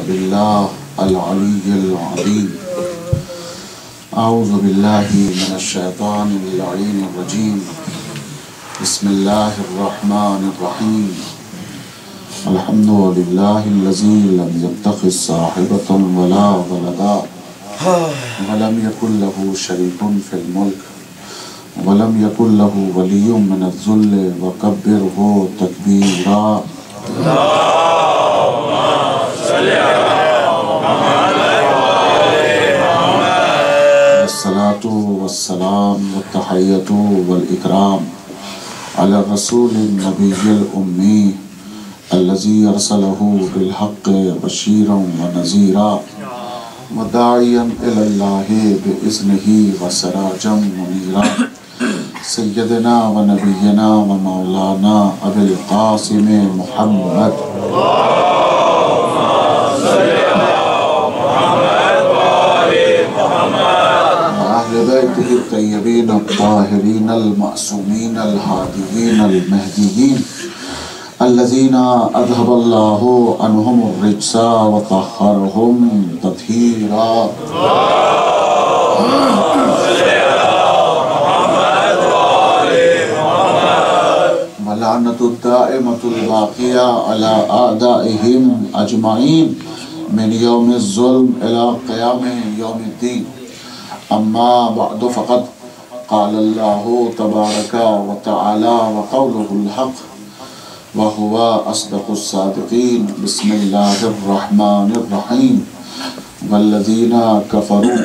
बिल्लाह अल-अलीय्यिल अज़ीम। अऊज़ु बिल्लाहि मिनश शैतानिर रजीम। बिस्मिल्लाहिर रहमानिर रहीम। अल्हम्दुलिल्लाहिल्लज़ी लम यत्तखिज़ साहिबतन वला वलदा वलम यकुल लहू शरीकुन फिल मुल्क वलम यकुल लहू वलियुम मिनज़-ज़ुल्ल वकब्बिरहु तकबीरा। अस्सलातु वस्सलाम वत्तहिय्यतु वल इकराम अला रसूलिन नबिय्यिल उम्मी अल्लज़ी अरसलहु बिल हक़्क़ि बशीरन व नज़ीरा व दाइयन इलल्लाहि बिइज़्निही व सिराजम मुनीरा। सय्यदना व नबिय्यना व मौलाना अबिल क़ासिम मुहम्मद तय्यबीन अत्ताहिरीन अल-मासूमीन अल-हादियीन अल-महदियीन अल्लज़ीना अज़हबल्लाहु अन्हुमुर रिज्सा व तह्हरहुम तत्हीरा। व लानतुद दाइमतुल बाक़िया अला आदाइहिम अजमाईन मिन यौमिज़ ज़ुल्म इला क़ियाम यौमिद्दीन। अम्मा बअदु फ़क़द क़ालल्लाहु तबारका व तआला व क़ौलुहुल हक़्क़ व हुवा अस्दक़ुस सादिक़ीन। बिस्मिल्लाहिर रहमानिर रहीम। वल्लज़ीना कफ़रू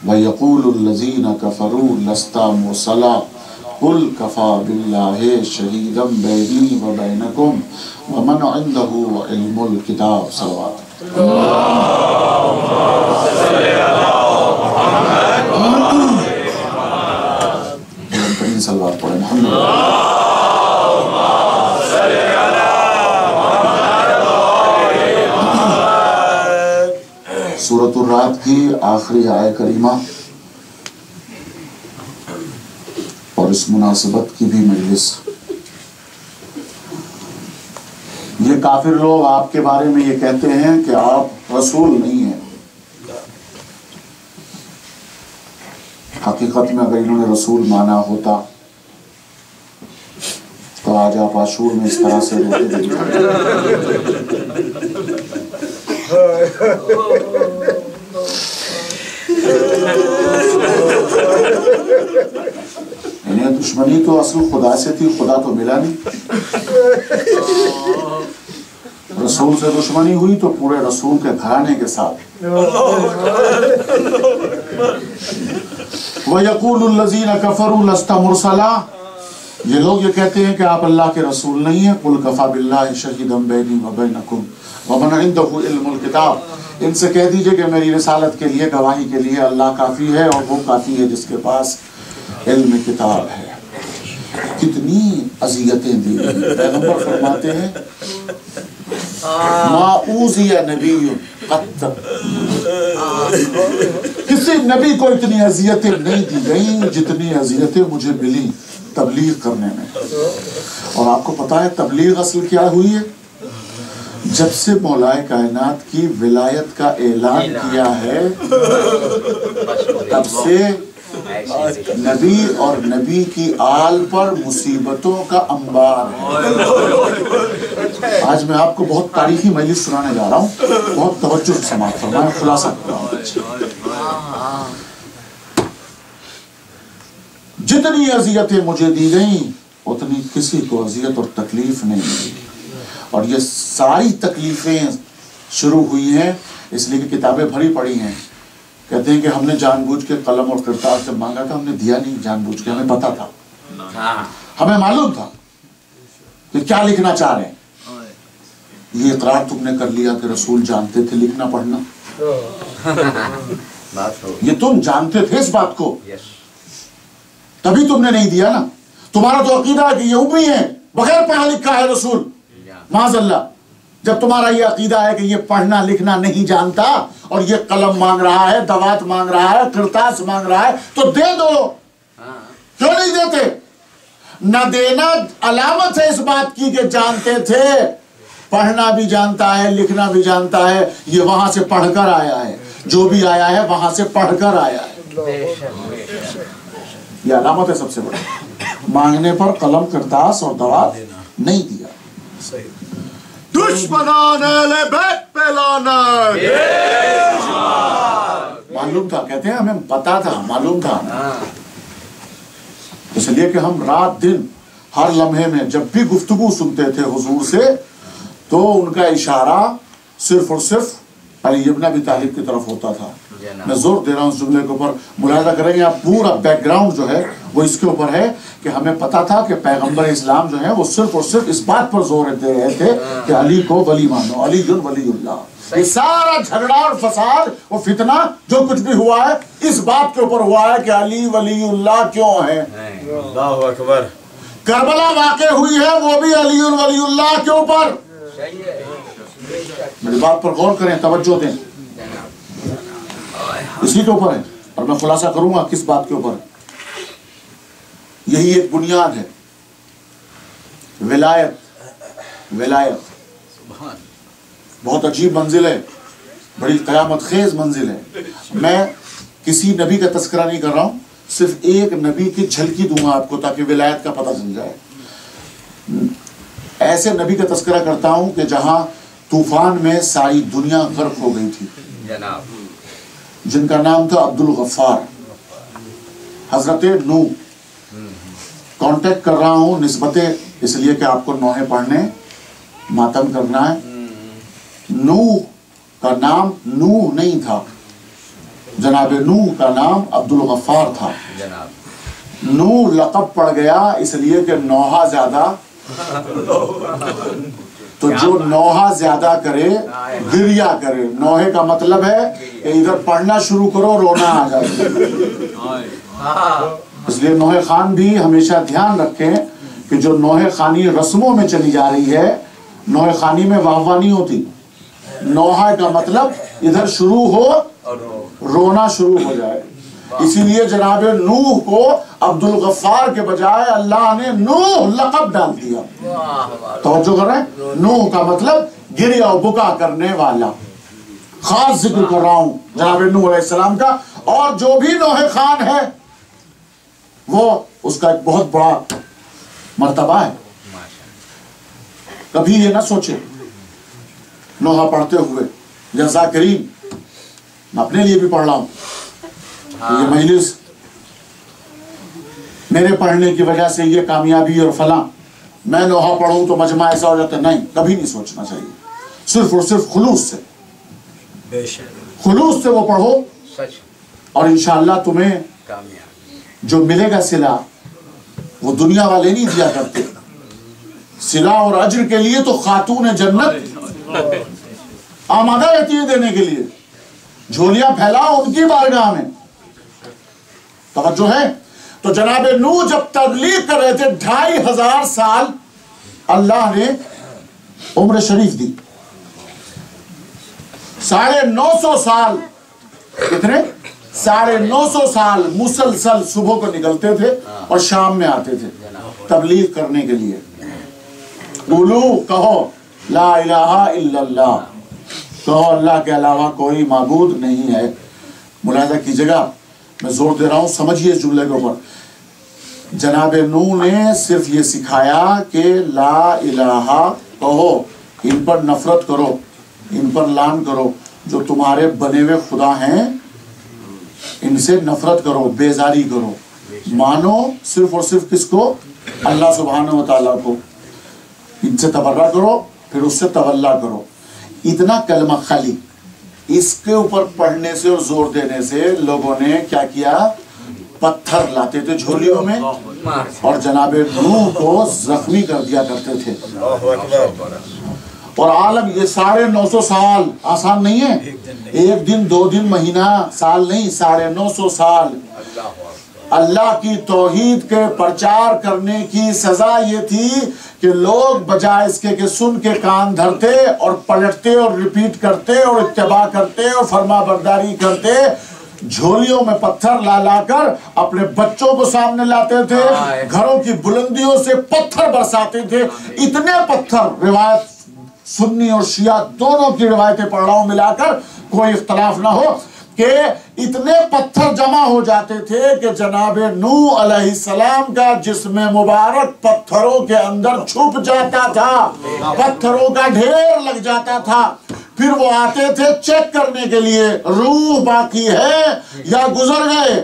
व यक़ूलुल लज़ीना कफ़रू लस्ता मुरसला कुल कफ़ा बिल्लाहि शहीदन बैनी व बैनकुम व मन इंदहु इल्मुल किताब। सलवात सलवात पढ़े सूरतुर रात की आखिरी आय करीमा और इस मुनासिबत की भी मजलिस। ये काफिर लोग आपके बारे में ये कहते हैं कि आप रसूल नहीं हैं। हकीकत में अगर इन्होंने रसूल माना होता तो आज आप आशूर में इस तरह से रोते इन्हें दुश्मनी तो असल खुदा से थी, खुदा तो मिला नहीं। रसूल से दुश्मनी हुई तो पूरे रसूल के घराने के साथ। वयक़ूलुल लज़ीना कफ़रू लस्ता मुरसला, ये लोग ये कहते हैं कि आप अल्लाह के रसूल नहीं हैं। कुल कफ़ा बिल्लाहि शहीदन बैनी व बैनकुम व मन इंदहु इल्मुल किताब। इनसे कह दीजिए कि मेरी रिसालत के लिए, गवाही के लिए अल्लाह काफ़ी है और वो काफ़ी है जिसके पास इल्म किताब है। कितनी अज़ियतें दी। पैगंबर फरमाते हैं माऊज़िया नबिय्युन क़त्त, किसी नबी को इतनी अज़ियतें नहीं दी गई जितनी अज़ियतें मुझे मिली तबलीग करने में। और आपको पता है तबलीग असल क्या हुई है? जब से मौलाए कायनात की विलायत का ऐलान किया है तब से नबी और नबी की आल पर मुसीबतों का अंबार है। आज मैं आपको बहुत तारीखी मजलिस सुनाने जा रहा हूँ, बहुत तवज्जो से समाअत फरमाएं, खुलासा कर रहा हूँ। जितनी अज़ियतें मुझे दी गई उतनी किसी को अज़ियत और तकलीफ नहीं मिली। और ये सारी तकलीफें शुरू हुई हैं इसलिए कि किताबें भरी पड़ी हैं। कहते हैं कि हमने जानबूझ के कलम और किरताल से मांगा था, हमने दिया नहीं जानबूझ के, हमें पता था, हमें मालूम था कि क्या लिखना चाह रहे हैं। ये इकरार तुमने कर लिया कि रसूल जानते थे लिखना पढ़ना। ये तुम जानते थे इस बात को, तभी तुमने नहीं दिया ना। तुम्हारा तो अकीदा है कि ये उम्मी है, बगैर पढ़ा लिखा है रसूल, माज़अल्लाह। जब तुम्हारा ये अकीदा है कि ये पढ़ना लिखना नहीं जानता और ये कलम मांग रहा है, दवात मांग रहा है, किरतास मांग रहा है, तो दे दो। क्यों नहीं देते? न देना अलामत है इस बात की कि जानते थे पढ़ना भी जानता है, लिखना भी जानता है। ये वहां से पढ़कर आया है, जो भी आया है वहां से पढ़कर आया है। ये अलामत है सबसे बड़ी। मांगने पर कलम, करतास और दवात नहीं दिया। मालूम था, कहते हैं हमें पता था, मालूम था, इसलिए कि हम रात दिन हर लम्हे में जब भी गुफ्तगू सुनते थे हुजूर से, तो उनका इशारा सिर्फ और सिर्फ अली इब्न अबी तालिब की तरफ होता था। मैं जोर दे रहा हूँ इस जुमले के ऊपर, मुलाहिजा करेंगे आप, पूरा बैकग्राउंड जो है वो इसके ऊपर है कि हमें पता था कि पैगंबर इस्लाम जो है वो सिर्फ और सिर्फ इस बात पर जोर दे रहे थे कि अली को वली मानो, अली वलीउल्लाह। ये सारा झगड़ा और फसाद और फितना जो कुछ भी हुआ है इस बात के ऊपर हुआ है कि अली वलीउल्लाह क्यों है। अल्लाहु अकबर। करबला वाक़या हुई है वो भी अली वलीउल्लाह के ऊपर। मेरी बात पर गौर करें, तवज्जो दें, इसी के ऊपर है और मैं खुलासा करूंगा किस बात के ऊपर। यही एक बुनियाद है। विलायत, विलायत बहुत अजीब मंजिल है, बड़ी कयामत खेज मंजिल है। मैं किसी नबी का तस्करा नहीं कर रहा हूं, सिर्फ एक नबी की झलकी दूंगा आपको ताकि विलायत का पता चल जाए। ऐसे नबी का तस्करा करता हूं कि जहां तूफान में सारी दुनिया गर्क हो गई थी, जिनका नाम था अब्दुल गफ्फार, हजरत नूह। कांटेक्ट कर रहा हूं निस्बते इसलिए कि आपको नोहे पढ़ने, मातम करना है। नूह का नाम नूह नहीं था, जनाब नूह का नाम अब्दुल गफ्फार था। नूह लक़ब पड़ गया इसलिए कि नौहा ज्यादा, तो जो नौहा ज्यादा करे गिरिया करे। नौहे का मतलब है कि इधर पढ़ना शुरू करो रोना आ जाए। इसलिए नौहे खान भी हमेशा ध्यान रखें कि जो नौहे खानी रस्मों में चली जा रही है, नौहे खानी में वाहवा नहीं होती। नौहा का मतलब इधर शुरू हो रोना शुरू हो जाए। इसीलिए जनाब नूह को अब्दुल गफ्फार के बजाय अल्लाह ने नूह लक़ब डाल दिया। तवज्जो कर रहे हैं, नूह का मतलब गिरिया बुका करने वाला। खास जिक्र कर रहा हूं जनाब नूह अलैहिस्सलाम का। और जो भी नूह खान है वो उसका एक बहुत बड़ा मर्तबा है। कभी ये ना सोचे नोहा पढ़ते हुए या ज़ाकिरीन, मैं अपने लिए भी पढ़ रहा हूं, ये मजलिस मेरे पढ़ने की वजह से ये कामयाबी और फला, मैं नोहा पढ़ूं तो मजमा ऐसा हो जाता है। नहीं, कभी नहीं सोचना चाहिए। सिर्फ और सिर्फ खुलूस से, खुलूस से वो पढ़ो और इंशाअल्लाह तुम्हें जो मिलेगा सिला वो दुनिया वाले नहीं दिया करते। सिला और अज्र के लिए तो खातून जन्नत आमादा रहती है देने के लिए। झोलियां फैलाओ उनकी बारगाह में। तवज्जो है। तो जनाब नूह जब तबलीग कर रहे थे 2500 साल अल्लाह ने उम्र शरीफ दी। 950 साल, कितने 950 साल मुसलसल सुबह को निकलते थे और शाम में आते थे तबलीग करने के लिए। बोलो, कहो ला इलाहा इल्लल्लाह, कहो अल्लाह के अलावा कोई माबूद नहीं है। मुलाहिजा कीजिएगा, मैं जोर दे रहा हूं, समझिए इस जुमले के ऊपर। जनाब नूह ने सिर्फ ये सिखाया कि ला इलाहा कहो, इन पर नफरत करो, इन पर लान करो। जो तुम्हारे बने हुए खुदा हैं इनसे नफरत करो, बेजारी करो। मानो सिर्फ और सिर्फ किसको? अल्लाह सुब्हानहू व तआला को। इनसे तबर्रा करो, फिर उससे तवल्ला करो। इतना कलमा खाली, इसके ऊपर पढ़ने से और जोर देने से लोगों ने क्या किया? पत्थर लाते थे झोलियों में और जनाब नूह को जख्मी कर दिया करते थे। और आलम ये 950 साल आसान नहीं है। एक दिन, 2 दिन, महीना, साल नहीं, 950 साल अल्लाह की तौहीद के प्रचार करने की सजा ये थी कि लोग बजाय इसके कि सुन के कान धरते और पलटते और रिपीट करते और इत्तबा करते और फरमा बरदारी करते, झोलियों में पत्थर ला लाकर अपने बच्चों को सामने लाते थे, घरों की बुलंदियों से पत्थर बरसाते थे। इतने पत्थर, रिवायत सुन्नी और शिया दोनों की रिवायतें पढ़ रहा हूं मिलाकर, कोई इख्तलाफ ना हो, कि इतने पत्थर जमा हो जाते थे कि जनाबे नूह अलैहिस्सलाम का जिस्म मुबारक पत्थरों के अंदर छुप जाता था, पत्थरों का ढेर लग जाता था। फिर वो आते थे चेक करने के लिए रूह बाकी है या गुजर गए।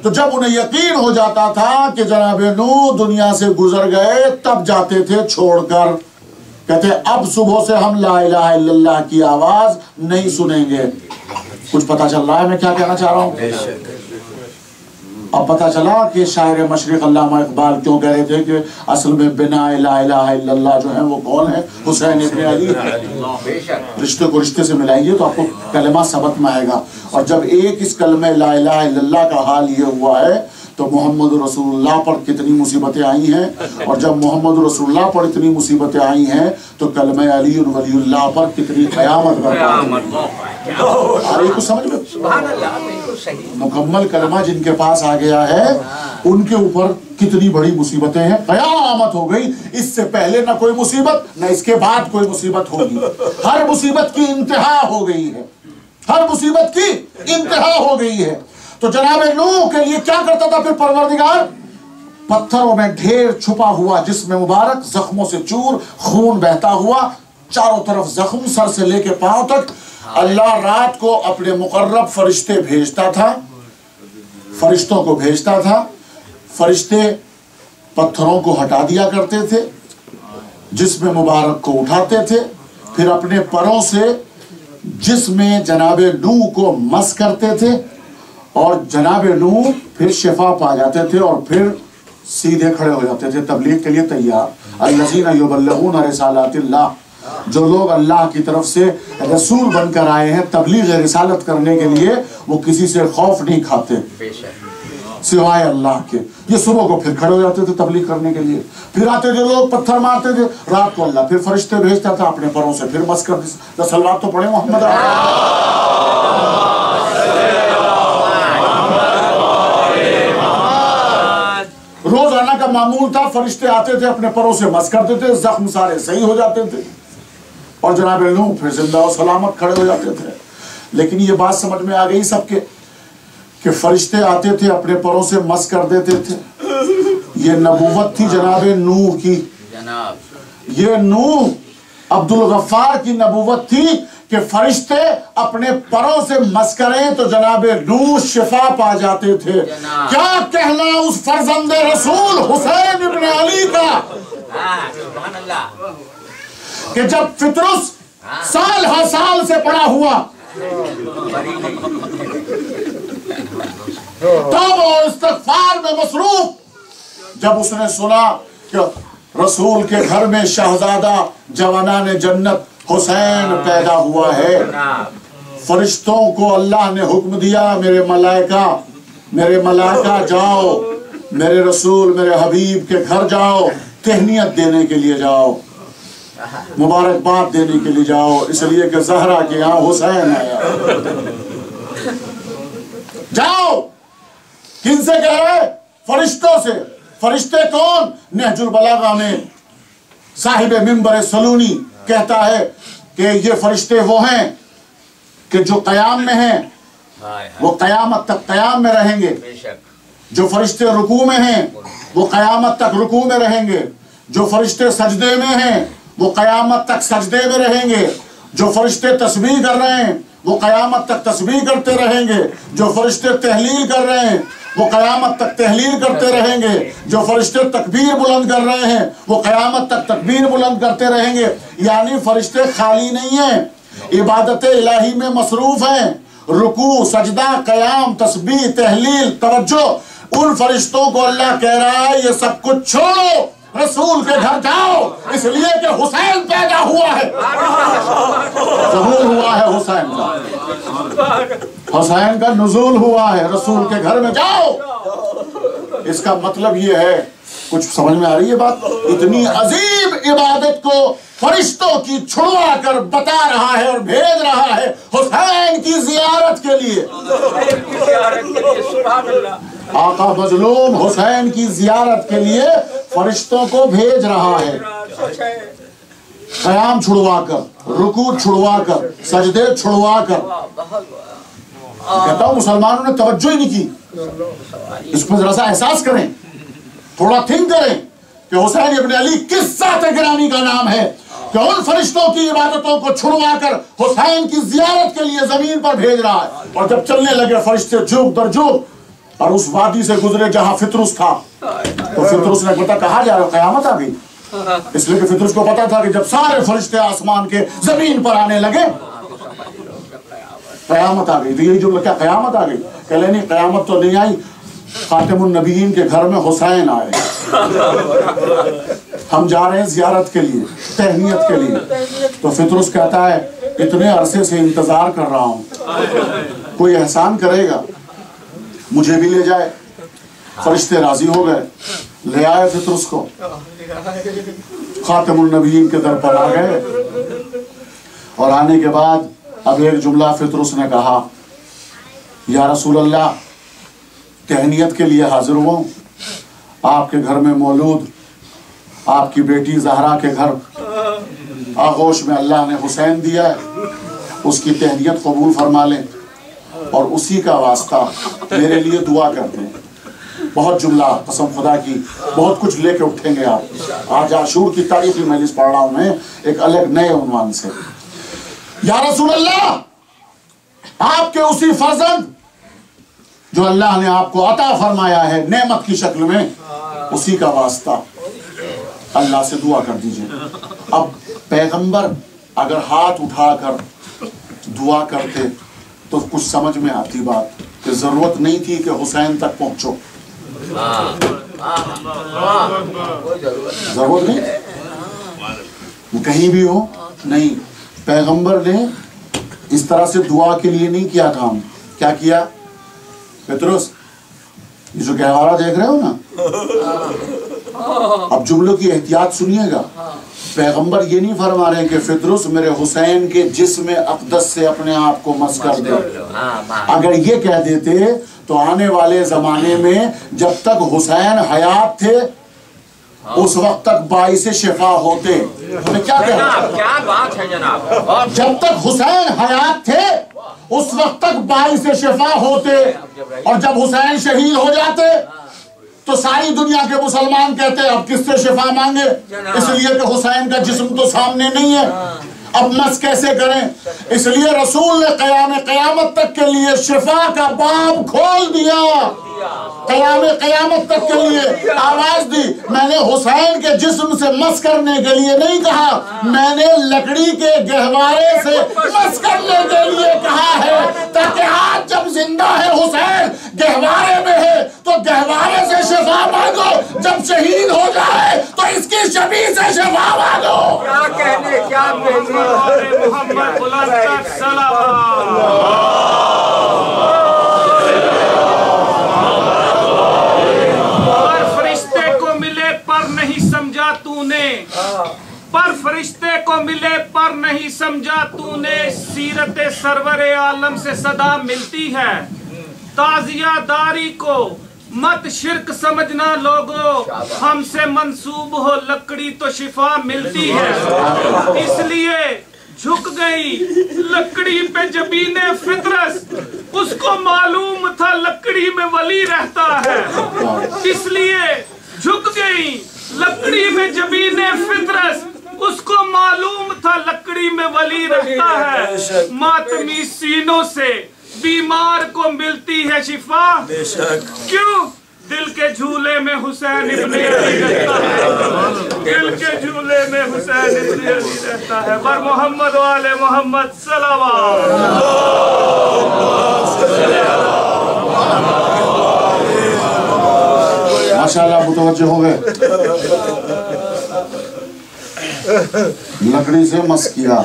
तो जब उन्हें यकीन हो जाता था कि जनाबे नूह दुनिया से गुजर गए, तब जाते थे छोड़कर, कहते अब सुबह से हम ला इलाहा इल्लल्लाह की आवाज नहीं सुनेंगे। कुछ पता चल रहा है मैं क्या कहना चाह रहा हूं? अब पता चला कि शायर मशरिक अल्लामा इकबाल क्यों कह रहे थे कि असल में बिना ला इलाहा इल्लल्लाह जो है वो कौन है? हुसैन इब्न अली। रिश्ते को रिश्ते से मिलाइए तो आपको कलमा सबक में आएगा। और जब एक इस कलमे ला इलाहा इल्लल्लाह का हाल ये हुआ है तो मोहम्मद रसूलुल्लाह पर कितनी मुसीबतें आई हैं, और जब मोहम्मद रसूलुल्लाह पर इतनी मुसीबतें आई हैं तो कलमे अली वलीउल्लाह पर कितनी क़यामत कुछ समझ में? मुकम्मल कलमा जिनके पास आ गया है उनके ऊपर कितनी बड़ी मुसीबतें हैं, क़यामत हो गई। इससे पहले ना कोई मुसीबत, ना इसके बाद कोई मुसीबत होगी। हर मुसीबत की इंतहा हो गई है, हर मुसीबत की इंतहा हो गई है। तो जनाबे नूह के लिए क्या करता था फिर परवरदिगार? पत्थरों में ढेर छुपा हुआ जिस्म मुबारक, जख्मों से चूर, खून बहता हुआ, चारों तरफ जख्म, सर से लेके पांव तक। अल्लाह रात को अपने मुकर्रब फरिश्ते भेजता था, फरिश्तों को भेजता था। फरिश्ते पत्थरों को हटा दिया करते थे, जिस्म मुबारक को उठाते थे, फिर अपने परों से जिस्म जनाबे नूह को मस करते थे, और जनाबे नूह फिर शिफा पा जाते थे और फिर सीधे खड़े हो जाते थे तबलीग के लिए तैयार। अल्लज़ीना युबल्लिगूना रिसालातिल्लाह, जो लोग अल्लाह की तरफ से रसूल बनकर आए हैं तबलीग रिसालत करने के लिए, वो किसी से खौफ नहीं खाते सिवाय अल्लाह के। ये सुबह को फिर खड़े हो जाते थे तबलीग करने के लिए। फिर आते थे लोग पत्थर मारते थे, रात को अल्लाह फिर फरिश्ते भेजता था अपने परों से, फिर मस कर दी। सलवात तो पढ़े मोहम्मद। रोजाना का मामूल था, फरिश्ते आते थे अपने परों से मस करते थे, जख्म सारे सही हो जाते थे और जनाब नूह फिर जिंदा और सलामत खड़े हो जाते थे। लेकिन ये बात समझ में आ गई सबके कि फरिश्ते आते थे अपने परों से मस कर देते थे। ये नबूवत थी जनाब नूह की, ये नूह अब्दुल गफ्फार की नबूवत थी कि फरिश्ते अपने परों से मस करें तो जनाबे नूह शिफा पा जाते थे। क्या कहना उस फर्जंदे रसूल हुसैन इब्न अली का कि जब फितरुस साल हर साल से पड़ा हुआ तब और इस्तिग़फ़ार में मसरूफ, जब उसने सुना कि रसूल के घर में शहजादा जवानाने जन्नत हुसैन पैदा हुआ है, फरिश्तों को अल्लाह ने हुक्म दिया, मेरे मलाइका जाओ, मेरे रसूल मेरे हबीब के घर जाओ, तहनीयत देने के लिए जाओ, मुबारकबाद देने के लिए जाओ, इसलिए कि ज़हरा के यहाँ हुसैन आया। जाओ। किनसे कह रहे? फरिश्तों से। फरिश्ते कौन? नहजुल बलागा में साहिब मिंबर सलूनी कहता है कि ये फरिश्ते वो हैं कि जो क़याम में हैं वो क़यामत तक क़याम में रहेंगे, जो फरिश्ते रुकू में हैं वो क़यामत तक रुकू में रहेंगे, जो फरिश्ते सजदे में हैं वो क़यामत तक सजदे में रहेंगे, जो फरिश्ते तस्बीह कर रहे हैं वो क़यामत तक तस्बीह करते रहेंगे, जो फरिश्ते तहलील कर रहे हैं वो क़यामत तक तहलील करते रहेंगे, जो फरिश्ते तकबीर बुलंद कर रहे हैं वो क़यामत तक तकबीर बुलंद करते रहेंगे। यानी फरिश्ते खाली नहीं हैं, इबादत इलाही में मसरूफ हैं, रुकू सजदा क़याम तस्बीह तहलील तवज्जो। उन फरिश्तों को अल्लाह कह रहा है ये सब कुछ छोड़ो, रसूल के घर जाओ, इसलिए कि हुसैन पैदा हुआ है, ज़हूर हुआ है हुसैन का, हुसैन का नुज़ूल हुआ है, रसूल के घर में जाओ। इसका मतलब ये है, कुछ समझ में आ रही है बात? इतनी अजीब इबादत को फरिश्तों की छुड़वा कर बता रहा है और भेज रहा है हुसैन की जियारत के लिए। आका मजलूम हुसैन की जियारत के लिए फरिश्तों को भेज रहा है। क़याम छुड़वा कर, रुकू छुड़वा कर, सजदे छुड़वा कर। कहता हूं मुसलमानों ने तवज्जो ही नहीं की। इस पर जरा सा एहसास करें, थोड़ा थिंक करें कि हुसैन इब्न अली किस ज़ात गिरामी का नाम है कि उन फरिश्तों की इबादतों को छुड़वा कर हुसैन की जियारत के लिए जमीन पर भेज रहा है। और जब चलने लगे फरिश्ते जुग दर जुग और उस वादी से गुजरे जहां फितरुस था, तो फितरुस ने पता कहा जा रहा क़यामत आ गई। इसलिए कि फितरुस को पता था कि जब सारे फरिश्ते आसमान के जमीन पर आने लगे क़यामत आ गई। तो यही जो क्या क़यामत आ गई? कह नहीं, क़यामत तो नहीं आई, खातिमुन नबीयीन के घर में हुसैन आए। हम जा रहे हैं जियारत के लिए, तहनीयत के लिए। तो फितरुस कहता है इतने अरसे से इंतजार कर रहा हूं, कोई एहसान करेगा, मुझे भी ले जाए। फरिश्ते राजी हो गए, ले आए फितरुस को, खातिमुन नबीयीन के दर पर आ गए। और आने के बाद अब एक जुमला फितरुस ने कहा, या रसूल अल्लाह, तहनीयत के लिए हाजिर हुआ, आपके घर में मौलूद आपकी बेटी ज़हरा के घर आगोश में अल्लाह ने हुसैन दिया है, उसकी तहनीयत कबूल फरमा लें और उसी का वास्ता मेरे लिए दुआ कर दें। बहुत जुमला, कसम खुदा की बहुत कुछ लेके उठेंगे आप। आज आशूर की तारीखी मजलिस पढ़ रहा हूं मैं एक अलग नए उन्वान से। या रसूल अल्लाह, आपके उसी फर्जंद जो अल्लाह ने आपको अता फरमाया है नेमत की शक्ल में, उसी का वास्ता अल्लाह से दुआ कर दीजिए। अब पैगंबर अगर हाथ उठाकर दुआ करते तो कुछ समझ में आती बात कि जरूरत नहीं थी कि हुसैन तक पहुंचो, जरूरत नहीं, कहीं भी हो नहीं। पैगंबर ने इस तरह से दुआ के लिए नहीं किया काम। क्या किया? पेतरुस, ये जो गहवारा देख रहे हो ना, अब जुमलों की एहतियात सुनिएगा। पैगंबर ये नहीं फरमा रहे कि फितरुस मेरे हुसैन के जिस्म अक़दस से अपने आप को मस कर दे। अगर ये कह देते तो आने वाले जमाने में जब तक हुसैन हयात थे उस वक्त तक बाइसे शिफा होते। मैं क्या कह रहा हूं? क्या बात है जनाब? जब तक हुसैन हयात थे उस वक्त तक बाइसे शिफा होते, और जब हुसैन शहीद हो जाते तो सारी दुनिया के मुसलमान कहते अब किससे शिफा मांगे, इसलिए कि हुसैन का जिस्म तो सामने नहीं है, अब मस कैसे करें। इसलिए रसूल ने क़यामत तक के लिए शिफा का बाब खोल दिया, क़यामत तक के लिए आवाज दी। मैंने हुसैन के जिस्म से मस करने के लिए नहीं कहा, मैंने लकड़ी के गहवारे से मस करने के लिए कहा है, ताकि आज जब जिंदा है हुसैन गहवारे में है तो गहवारे से शिफा मांगो, जब शहीद हो जाए तो इसकी शबी से शिफा मांगो। क्या कहने, क्या पर फरिश्ते को मिले पर नहीं समझा तूने, सीरत सरवरे आलम से सदा मिलती है। ताजियादारी को मत शिरक समझना लोगो, हमसे मंसूब हो लकड़ी तो शिफा मिलती है। इसलिए झुक गई लकड़ी पे जबीने फितरस, उसको मालूम था लकड़ी में वली रहता है। इसलिए झुक गई लकड़ी में जबीने फितरस, उसको मालूम था लकड़ी में वली रहता है। मातमी सीनों से बीमार को मिलती है शिफा, क्यों? दिल के झूले में हुसैन इब्ने अली रहता है, दिल के झूले में हुसैन इब्ने अली रहता है। बर मोहम्मद वाले मोहम्मद सलावत। माशाल्लाह मुतवज्जो हो गए। लकड़ी से मस किया।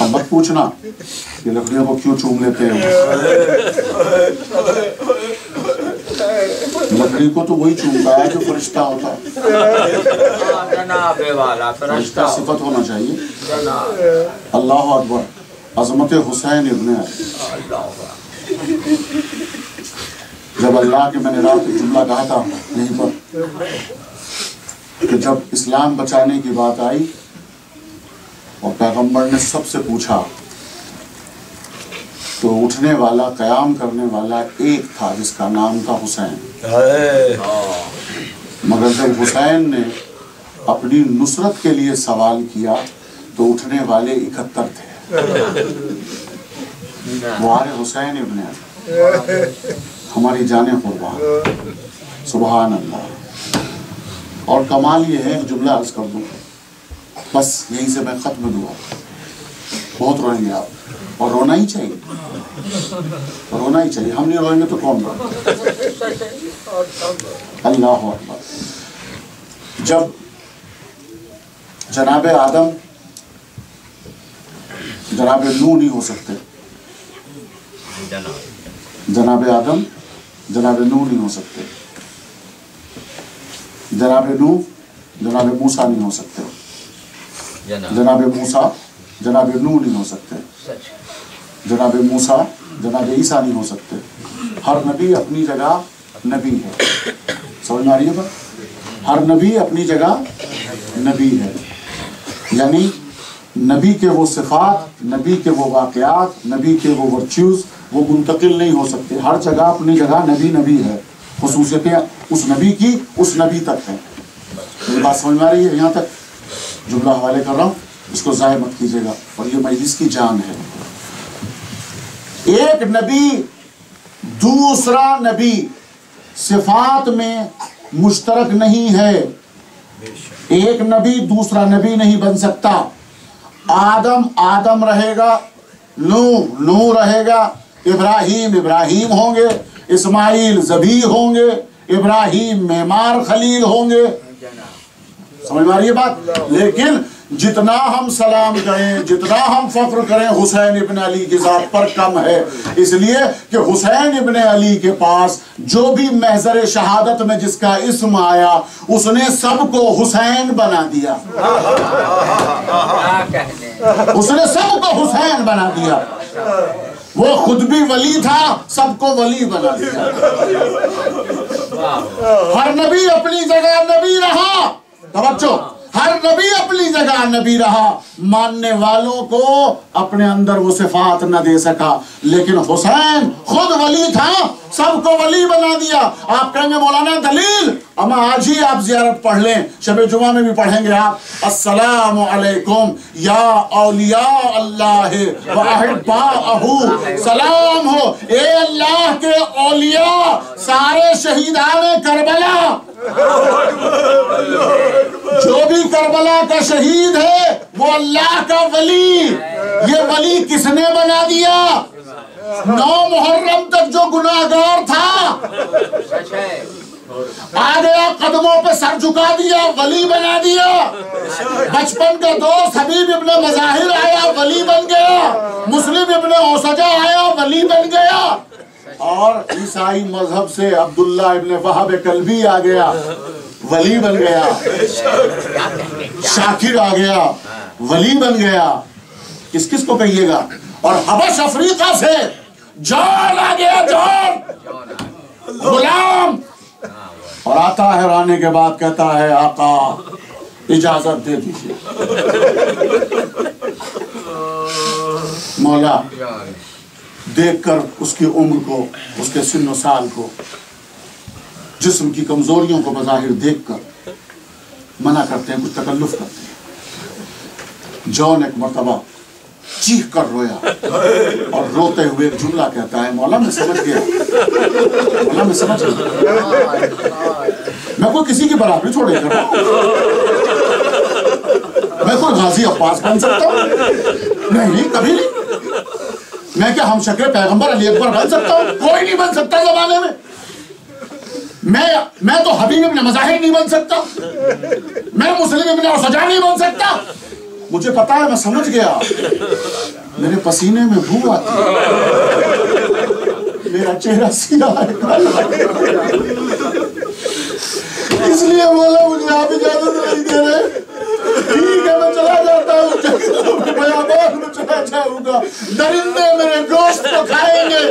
अब मत पूछना कि लकड़ियों को क्यों चूम लेते हैं। लकड़ी को तो वही चूमता है जो फरिश्ता होता है। फरिश्ता सिफत होना चाहिए। अल्लाह अकबर। अज़मत हुसैन इब्ने अली। जब अल्लाह के, मैंने रात एक जुमला कहा था यहीं पर कि जब इस्लाम बचाने की बात आई और पैगंबर ने सबसे पूछा तो उठने वाला, कयाम करने वाला एक था जिसका नाम था हुसैन। मगर जब हुसैन ने अपनी नुसरत के लिए सवाल किया तो उठने वाले 71 थे। वो आ रहे हुसैन इब्न अली, हमारी जाने कुर्बान, सुभान अल्लाह। और कमाल ये है, एक जुमला अर्ज कर दूं, बस यहीं से मैं खत्म दूंगा। बहुत रोएंगे आप, और रोना ही चाहिए, रोना ही चाहिए। हम नहीं रोएंगे तो कौन रोएगा? अल्लाह अकबर। जब जनाबे आदम जनाबे नूह नहीं हो सकते, जनाबे आदम जनाबे नूह नहीं हो सकते, जनाबे नूह जनाबे मूसा नहीं हो सकते, जनाबे मूसा जनाबे नूह नहीं हो सकते, जनाबे मूसा जनाबे ईसा नहीं हो सकते। हर नबी अपनी जगह नबी है, समझ में आ रही है बात? हर नबी अपनी जगह नबी है, यानी नबी के वो सिफात, नबी के वो वाक़यात, नबी के वो वर्च्यूज वो मुंतकिल नहीं हो सकते। हर जगह अपनी जगह नबी नबी है, खुसूसियतें उस नबी की उस नबी तक है। मेरी बात समझ में आ रही है? यहाँ तक जुमला हवाले कर रहा हूँ, इसको ज़ाय मत कीजिएगा, और ये मजलिस की जान है। एक नबी दूसरा नबी सिफात में मुश्तरक नहीं है, एक नबी दूसरा नबी नहीं बन सकता। आदम आदम रहेगा, नूह नूह रहेगा, इब्राहीम इब्राहीम होंगे, इस्माइल ज़बी होंगे, इब्राहीम मेमार खलील होंगे। समझ में आ रही है बात? लेकिन जितना हम सलाम करें, जितना हम फख्र करें हुसैन इब्न अली की ज़ात पर कम है, इसलिए कि हुसैन इब्न अली के पास जो भी महज़र शहादत में जिसका इस्म आया उसने सबको हुसैन बना दिया, उसने सबको हुसैन बना दिया। वो खुद भी वली था, सबको वली बना दिया। हर नबी अपनी जगह नबी रहा, तवज्जो, हर नबी अपनी जगह नबी रहा, मानने वालों को अपने अंदर वो सिफात न दे सका, लेकिन हुसैन खुद वली था, सबको वली बना दिया। आप कहेंगे मौलाना दलील, अमा आज ही आप ज़ियारत पढ़ लें, शब जुमा में भी पढ़ेंगे आप, अस्सलामु अलैकुम या औलिया अल्लाह व अहिब्बाअहू, सलाम हो ए अल्लाह के औलिया, सारे शहीदान करबला, जो भी करबला का शहीद है वो अल्लाह का वली। ये वली किसने बना दिया? 9 मुहर्रम तक जो गुनाहगार था आ गया, कदमों पे सर झुका दिया, वली बना दिया। बचपन का दोस्त हबीब इब्न मज़ाहिर आया, वली बन गया। मुस्लिम इब्न औसजा आया, वली बन गया। और ईसाई मजहब से अब्दुल्ला इब्न वहाब कल्बी आ गया, वली बन गया। शाकिर आ गया, वली बन गया। किस किस को कहिएगा? और हबश अफ्रीका से जॉन आ गया, जॉन गुलाम, और आता है, आने के बाद कहता है आका इजाजत दे दीजिए। मौला देखकर उसकी उम्र को, उसके सिन्न साल को, जिस्म की कमजोरियों को बज़ाहिर देखकर मना करते हैं, कुछ तकल्लुफ करते हैं। जॉन एक मर्तबा चीख कर रोया और रोते हुए एक जुमला कहता है, मौला मैं समझ गया, मौला मैं समझ गया, मैं कोई किसी की बराबरी थोड़ी कर रहा हूं, मैं कोई गाजी अब्बास बन सकता हूं? नहीं, कभी नहीं। मैं क्या हम शक्ल पैगंबर अली अकबर बन सकता हूं? कोई नहीं बन सकता जमाने में। मैं तो हबीब इब्न मज़ाहिर नहीं बन सकता, मैं मुस्लिम इब्न औसजा नहीं बन सकता। मुझे पता है, मैं समझ गया, मेरे पसीने में बू आती है, मेरा चेहरा सीधा है, इसलिए बोला मुझे आप इजाजत नहीं दे रहे। ठीक है, मैं चला जाता हूँ, बयाबान में चला जाऊंगा, दरिंदे मेरे गोश्त को खाएंगे।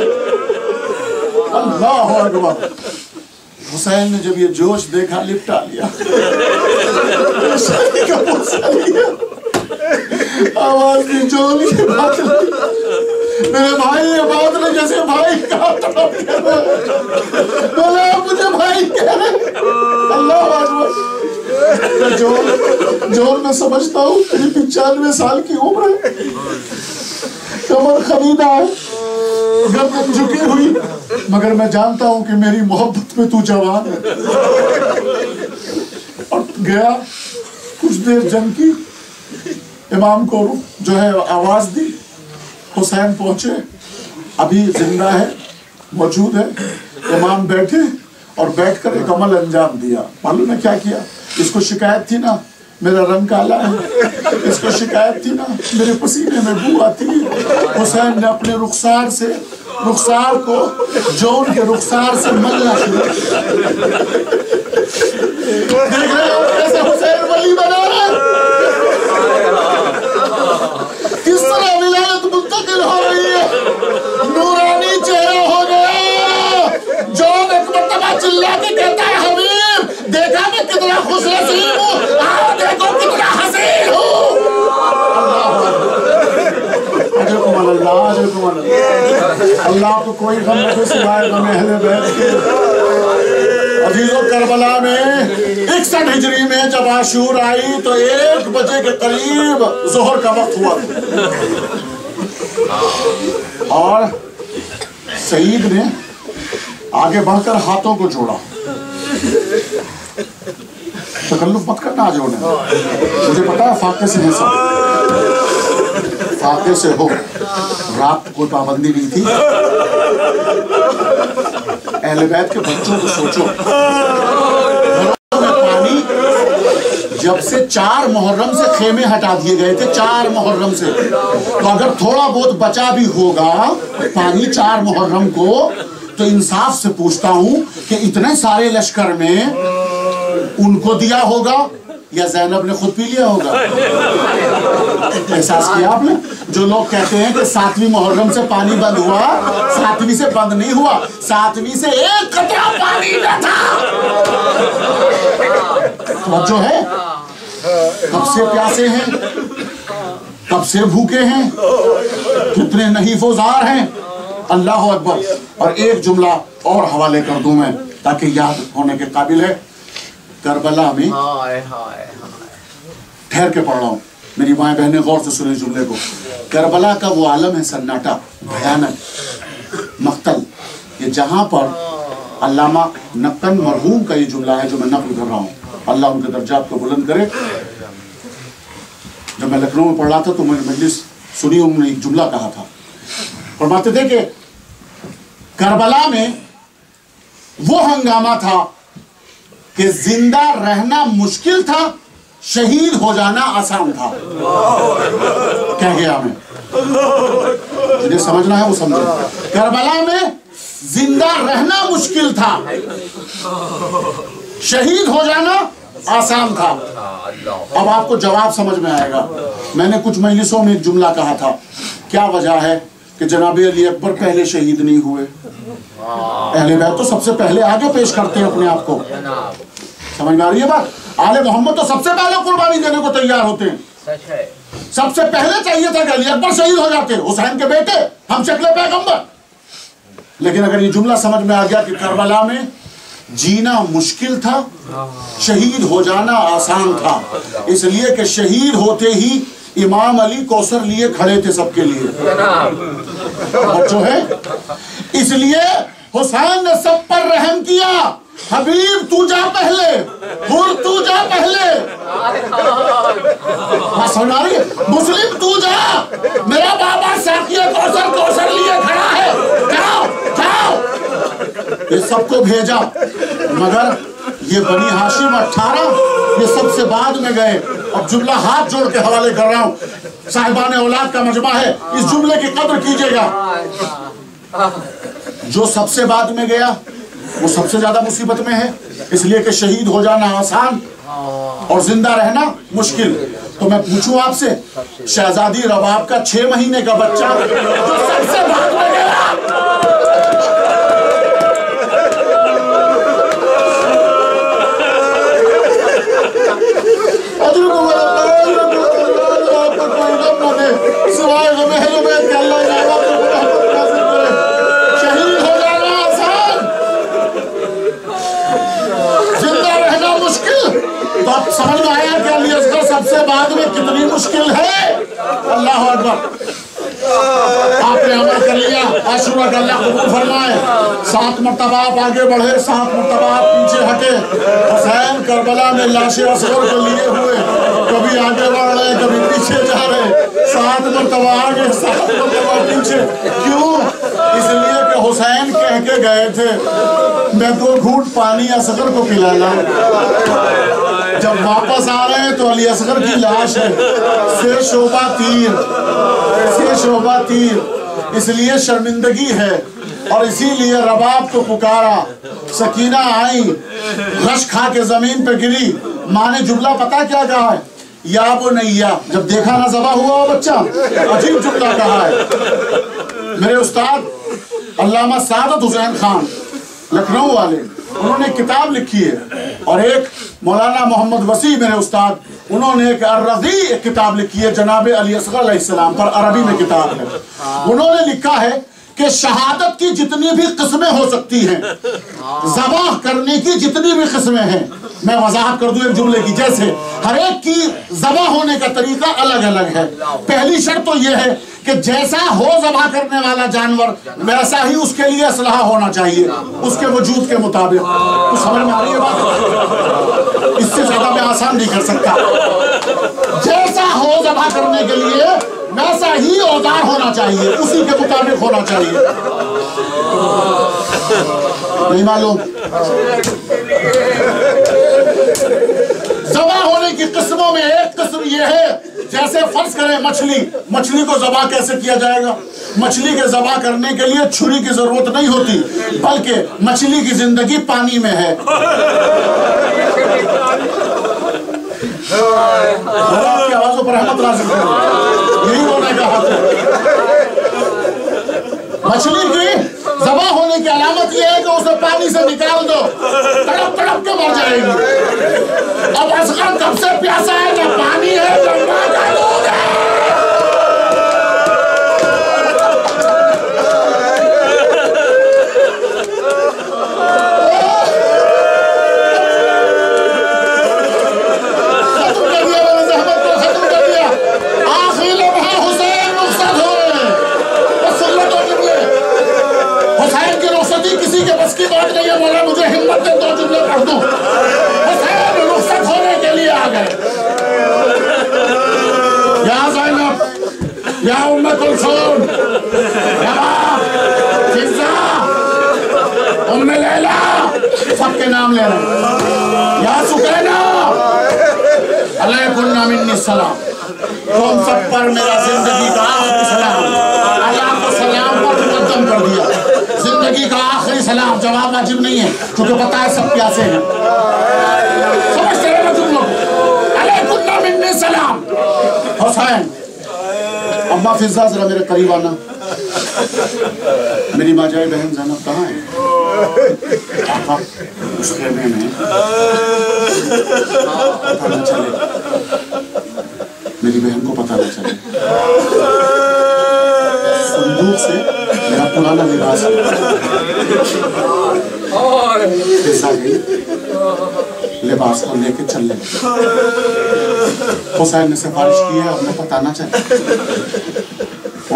अल्लाह अकबर। हुसैन ने जब ये जोश देखा, लिपटा लिया, आवाज दी जोली मेरे भाई ये बात नहीं जैसे भाई कहा बोला मुझे भाई कह रहे। अल्लाह अकबर। जोल मैं समझता हूँ तेरी 95 साल की उम्र है, कमर खमीदा है, गर्दन झुकी हुई, मगर मैं जानता हूँ कि मेरी मोहब्बत में तू जवान है। और गया कुछ देर जंग की, इमाम को जो है आवाज दी, हुसैन पहुंचे, अभी जिंदा है, मौजूद है। इमाम बैठे और बैठकर एक अमल अंजाम दिया। मालूम है क्या किया? इसको शिकायत थी ना मेरा रंग काला है, इसको शिकायत थी ना मेरे पसीने में बू आती है। हुसैन ने अपने रुखसार को जौन के रुखसार से मलना शुरू। देख रहे हो कैसे हुसैन वली बना रहे, किस तरह विलायत मुंतकिल हो रही है। नूरानी चेहरा हो गया। जौन एक मर्तबा चिल्ला के कहता है हबीब देखा मैं कितना खुश नसीब हूँ, आओ देखो कितना हसीन हूँ। अल्लाह को कोई गम नहीं सिवाय गम अहले बैत के। अजीजों करबला में 61 हिजरी में जब आशूर आई तो 1 बजे के करीब जोहर का वक्त हुआ और शहीद ने आगे बढ़कर हाथों को जोड़ा। तकल्लुफ मत करना आज होने, मुझे पता है फाके से है, सब फाके से हो, रात को पाबंदी नहीं थी। अहले बैत के बच्चों को सोचो, पानी जब से 4 मुहर्रम से खेमे हटा दिए गए थे, 4 मुहर्रम से, तो अगर थोड़ा बहुत बचा भी होगा पानी 4 मुहर्रम को, तो इंसाफ से पूछता हूं कि इतने सारे लश्कर में उनको दिया होगा या ज़ैनब ने खुद पी लिया होगा? एहसास किया आपने? जो लोग कहते हैं कि 7वीं मुहर्रम से पानी बंद हुआ, 7वीं से बंद नहीं हुआ, 7वीं से 1 कतरा पानी न था। तो जो है कब से प्यासे हैं, कब से भूखे हैं, कितने नहीफोजार हैं। अल्लाह अकबर। और एक जुमला और हवाले कर दूं मैं ताकि याद होने के काबिल है। करबला में ठहर के पढ़ रहा हूँ, मेरी माएँ बहनें गौर से सुने जुमले को। करबला का वो आलम है सन्नाटा, भयानक मक्तल, ये जहाँ पर अल्लामा नक्कन मरहूम का ये जुमला है जो मैं नकल कर रहा हूँ, अल्लाह उनके दर्जात को बुलंद करे। जब मैं लखनऊ में पढ़ रहा था तो मैंने मजलिस सुनी, उन्होंने एक जुमला कहा था, फरमाते थे कि करबला में वो हंगामा था कि जिंदा रहना मुश्किल था, शहीद हो जाना आसान था। कह गया मैं, जिन्हें समझना है वो समझे। करबला में जिंदा रहना मुश्किल था, शहीद हो जाना आसान था। अब आपको जवाब समझ में आएगा। मैंने कुछ मजलिसों में एक जुमला कहा था, क्या वजह है कि जनाबे अली अकबर पहले शहीद नहीं हुए? अहले बैत तो सबसे पहले आगे पेश करते हैं अपने आप को, समझ में आ रही है बात? आले मोहम्मद तो सबसे पहले कुर्बानी देने को तैयार होते हैं। सबसे पहले चाहिए था कि अली अकबर शहीद हो जाते, हुसैन के बेटे, हम शक्ले पैगंबर। लेकिन अगर ये जुमला समझ में आ गया कि करबला में जीना मुश्किल था, शहीद हो जाना आसान था, इसलिए कि शहीद होते ही इमाम अली कौसर लिए खड़े थे सबके लिए, बच्चों है। इसलिए हुसैन ने सब पर रहम किया, हबीब तू जा पहले, हुर तू जा पहले, सुना रही है? मुस्लिम तू जा, मेरा बाबा साकिया कौसर कौसर लिए खड़ा है, जाओ जाओ। ये सबको भेजा, मगर ये बनी हाशिम 18 ये सबसे बाद में गए। अब जुमला हाथ जोड़ के हवाले कर रहा हूँ, साहिबान औलाद का मजमा है, इस जुमले की कद्र कीजिएगा। जो सबसे बाद में गया वो सबसे ज्यादा मुसीबत में है, इसलिए कि शहीद हो जाना आसान और जिंदा रहना मुश्किल। तो मैं पूछूं आपसे, शहजादी रबाब का 6 महीने का बच्चा जो सबसे बाद में गया, आशुरा का अल्लाह कबूल फरमाए। 7 मरतबा आप आगे बढ़े, 7 मरतबा आप पीछे हटे। हुसैन करबला में लाशे असगर को लिए हुए कभी आगे बढ़ रहे, कभी पीछे जा रहे। 7 मरतबा आगे, 7 मरतबा पीछे। क्यों? इसलिए कि हुसैन कह के गए थे मैं 2 घूंट पानी असगर को पिलाना। जब वापस आ रहे हैं तो अली असगर की लाश है, से शोभा तीर, इसलिए शर्मिंदगी है। और इसीलिए रबाब को पुकारा, सकीना आई, रश खा के जमीन पे गिरी। माँ ने जुमला पता क्या कहा है? या वो नैया, जब देखा ना ज़बा हुआ वो बच्चा, अजीब जुमला कहा है। मेरे उस्ताद अल्लामा सादत हुसैन खान लखनऊ वाले, उन्होंने किताब लिखी है। और एक मौलाना मोहम्मद वसी मेरे उस्ताद, उन्होंने एक अर्रज़ी एक किताब लिखी है जनाब अली असगर अलैहिस्सलाम पर, अरबी में किताब है। उन्होंने लिखा है कि शहादत की जितनी भी किस्में हो सकती हैं, ज़बाह करने की जितनी भी किस्में हैं, मैं वजाहत कर दूं एक जुमले की। जैसे हर एक की ज़बाह होने का तरीका अलग अलग है। पहली शर्त तो यह है कि जैसा हो ज़बाह करने वाला जानवर, वैसा ही उसके लिए असलहा होना चाहिए, उसके वजूद के मुताबिक। तो समझ में आ रही है बात? इससे ज्यादा मैं आसान नहीं कर सकता। जैसा हो ज़बाह करने के लिए वैसा ही औजार होना चाहिए, उसी के मुताबिक होना चाहिए। नहीं मालूम? ज़बाह होने की किस्मों में एक किस्म यह है, जैसे फर्ज करें मछली को ज़बाह कैसे किया जाएगा? मछली के ज़बाह करने के लिए छुरी की जरूरत नहीं होती, बल्कि मछली की जिंदगी पानी में है। आपकी आवाज़ों पर रहमत नाज़िल करो, यही होने का हक है। मछली की ज़बाह होने की अलामत यह है कि उसे पानी से निकाल दो, तड़प तड़प के मर जाएगी। अब असगर कब से प्यासा है, ना पानी है ना मां का दूध है। किसी के बस की बात नहीं है। बोला मुझे हिम्मत दे, 2 जुमले पढ़ दूं। हुसैन रुखसत होने के लिए आ गए। या ज़ैनब, या उम्मे कुलसूम, या फिज़्ज़ा, उम्मे लैला, सबके नाम ले रहे हैं। या सुकैना, अलैकुन्ना मिन्नी सलाम, तुम सब पर मेरा जिंदगी का आखिरी सलाम। अल्लाह को सलाम पर मुकद्दम कर दिया। जिंदगी का आखिरी सलाम, जवाब वाजिब नहीं है क्योंकि पता है सब प्यासे हैं। समझते हैं ना तुम लोग? अलैकुन्ना मिन्नी सलाम। हुसैन, अम्मा फिज़्ज़ा जरा मेरे करीब आना। मेरी माजाए बहन ज़ैनब कहाँ है? पापा उस खेमे में। पता न चले, मेरी बहन को पता न चले। संदूक से मेरा पुराना लिबास लिबास को लेके चलने लगे। हुसैन ने सिफारिश की है, हमें पता ना चले।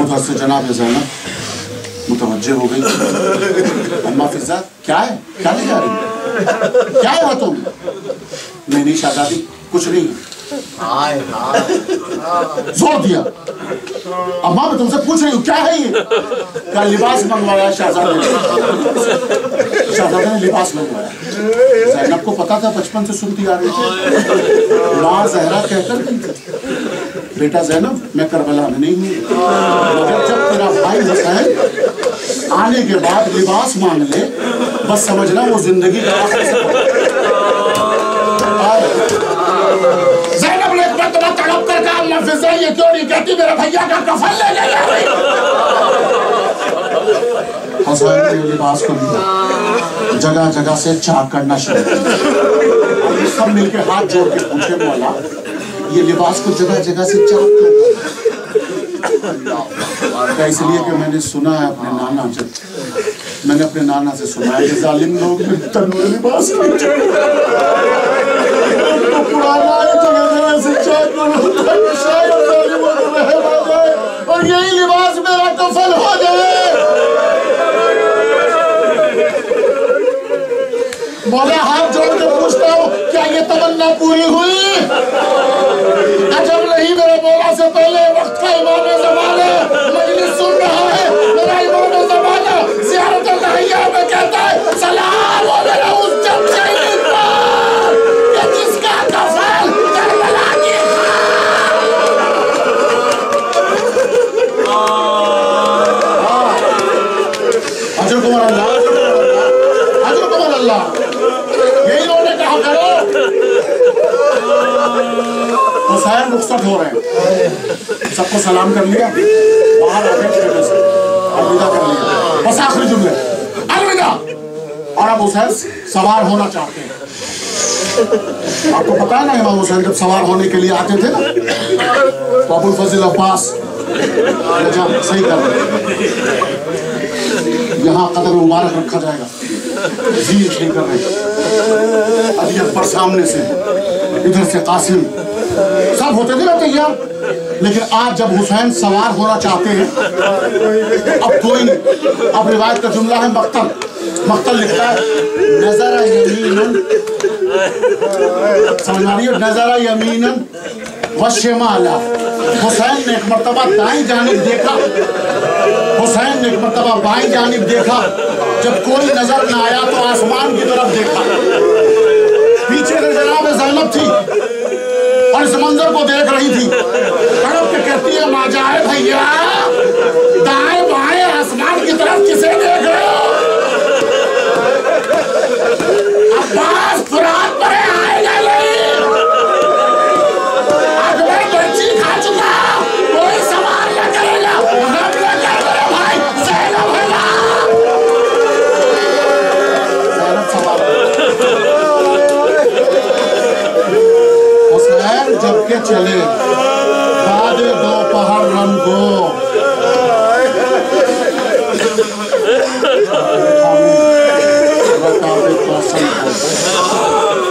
उधर से जनाब ज़ैनब मुतवज्जे हो गई। अम्मा फिज़्ज़ा क्या है, क्या ले जा रही है, क्या है तुम? नहीं शहजादी कुछ नहीं है। जोर दिया, अम्मा मैं तुमसे पूछ रही हूँ क्या है ये? क्या लिबास मंगवाया शहजादे ने लिबास मंगवाया। ज़ैनब को पता था, बचपन से सुनती आ रही थी। माँ ज़हरा कहकर गई थी बेटा ज़ैनब मैं करबला में नहीं हूँ, मगर जब तेरा भाई हुसैन आने के बाद लिबास मांग ले, बस समझना वो जिंदगी का आखिरी तड़प कर कहा अम्मा फिज़्ज़ा ये क्यों नहीं कहती मेरे भैया का कफन ले ले। हुसैन ने लिबास को लिया, जगह जगह से चाक करना शुरू किया। सब मिलके हाथ जोड़ के पूछे मौला ये लिबास को जगह जगह से चाक करना, इसलिए कि मैंने सुना है अपने नाना से, मैंने अपने नाना से सुना है कि जालिम लोग तनूर लिबास पुराना और यही लिबास मेरा कफन हो जाए। सबको सलाम कर लिया, बाहर आ गए, अलविदा कर लिया, बस आखिरी जुमले अलविदा। और अब हुसैन सवार होना चाहते हैं। आपको पता है ना, इमाम हुसैन जब सवार होने के लिए आते थे ना, तो अबुल फजल अब्बास सही कर रहे, यहाँ कदम मुबारक रखा जाएगा, जीर सही कर रहे, अली अकबर सामने से, इधर से कासिम, सब होते थे ना तैयार। लेकिन आज जब हुसैन सवार होना चाहते हैं, अब कोई नहीं। अब रिवायत का जुमला है मक्तल, मक्तल लिखता है नजरा यमीनन, समझ आ रही है, नजरा यमीनन व शिमाला। हुसैन ने एक मर्तबा दाईं जानिब देखा, हुसैन ने एक मर्तबा बाईं जानिब देखा, जब कोई नजर न आया तो आसमान की तरफ देखा, पीछे से जनाब ज़ैनब थी और इस मंजर को देख रही थी, तड़प के कहती है माँ जाए भैया, दाएं बाएं आसमान की तरफ किसे देख रहे हो? अब्बास फुरात पर आएगा नहीं, अकबर बच्ची खा चुका, कोई सवाल न करेगा, भाई ज़ैनब है ना, ज़ैनब सवाल। हुसैन जब के चले बाद दोपहर रन को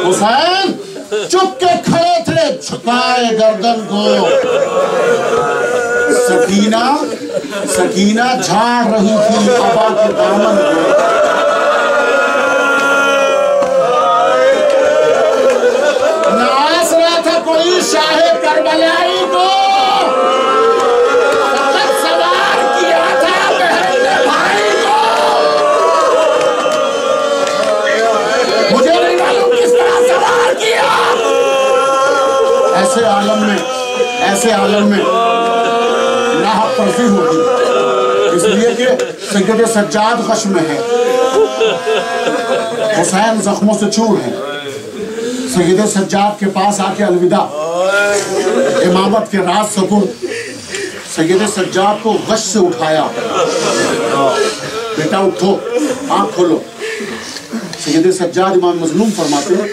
हुसैन चुप के खड़े थे, झुकाए गर्दन को। सकीना सकीना झाड़ रही थी अबा के दामन को। नाच रहा था कोई शाहे करबलाई को, सवार किया था बहन भाई को। मुझे नहीं मालूम किस तरह सवार किया। ऐसे आलम में नाहक परफी होगी, इसलिए कि सैयद सज्जाद गश में है, हुसैन जख्मों से चूर है। सैयद सज्जाद के पास आके अलविदा, इमामत के राज सकुन सैयद सज्जाद को गश से उठाया, बेटा उठो, आँख खोलो। सैयद सज्जाद इमाम मजलूम फरमाते हैं,